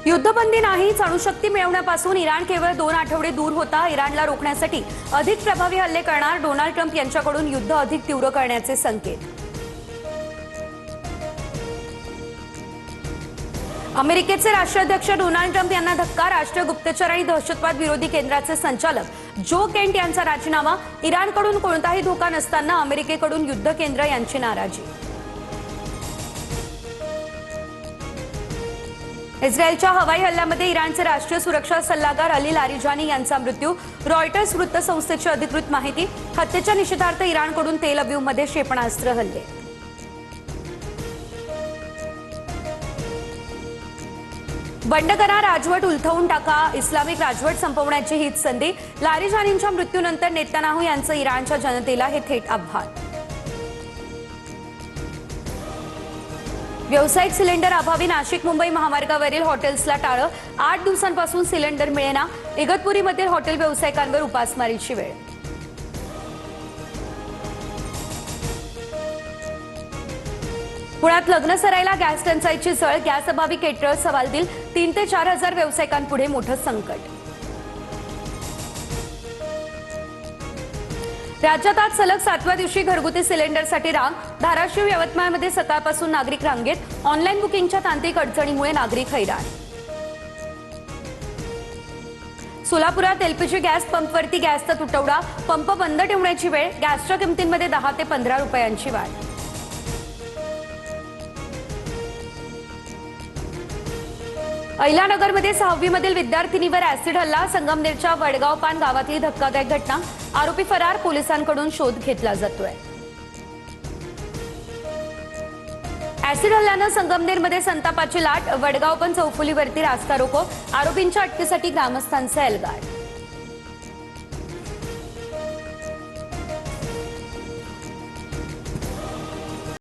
युद्धबंदी नाहीच, अणुशक्ती मिळवण्यापासून इराण केवळ 2 आठवडे दूर होता। इराणला रोखण्यासाठी अधिक प्रभावी हल्ले करणार डोनाल्ड ट्रम्प यांच्याकडून युद्ध अधिक तीव्र करण्याचे संकेत। अमेरिकेचे राष्ट्राध्यक्ष डोनाल्ड ट्रम्प यांना धक्का। राष्ट्रीय गुप्तचर आणि दहशतवाद विरोधी केंद्राचे संचालक जो केंट यांचा राजीनामा। इराणकडून कोणताही धोका नसताना अमेरिकेकडून युद्ध केंद्र यांची नाराजी। इस्रायलच्या हवाई हल्ल्यामध्ये इराणचे राष्ट्रीय सुरक्षा सल्लागार अली लारिजानी यांचा मृत्यू। रॉयटर्स वृत्तसंस्थेची अधिकृत माहिती। हत्येच्या निषेधार्थ इराणकडून तेल अवीवमध्ये क्षेपणास्त्र हल्ले। बंड करा, राजवट उलथवून टाका, इस्लामिक राजवट संपवण्याची हीच संधी। लारिजानींच्या मृत्यूनंतर नेतन्याहू यांचं इराणच्या जनतेला हे थेट आव्हान। व्यावसायिक सिलेंडर अभावी नाशिक मुंबई महामार्गावरील हॉटेल्सला टाळं। 8 दिवसांपासून सिलेंडर मिळेना। इगतपुरीमधील हॉटेल व्यावसायिकांवर उपासमारीची वेळ। पुण्यात लग्न सराईला गॅस टंचाईची झळ। गॅस अभावी केटरर्स हवालदिल। 3 ते 4 हजार व्यावसायिकांपुढे मोठं संकट। राज्यात आज सलग 7व्या दिवशी घरगुती सिलेंडरसाठी रांग। धाराशिव यवतमाळमध्ये सकाळपासून नागरिक रांगेत। ऑनलाईन बुकिंगच्या तांत्रिक अडचणीमुळे नागरिक हैराण। सोलापुरात एलपीजी गॅस पंपवरती गॅसचा तुटवडा। पंप बंद ठेवण्याची वेळ। गॅसच्या किमतींमध्ये 10 ते 15 रुपयांची वाढ। अहिल्यानगरमध्ये 6वी मधील विद्यार्थिनीवर ऍसिड हल्ला। संगमनेरच्या वडगावपान गावातली धक्कादायक घटना। आरोपी फरार। पोलिसांकडून शोध घेतला जातोय। ऍसिड हल्ल्यानं संगमनेरमध्ये संतापाची लाट। वडगावपान चौफुलीवरती रास्ता रोको। आरोपींच्या अटकेसाठी ग्रामस्थांचे एल्गार।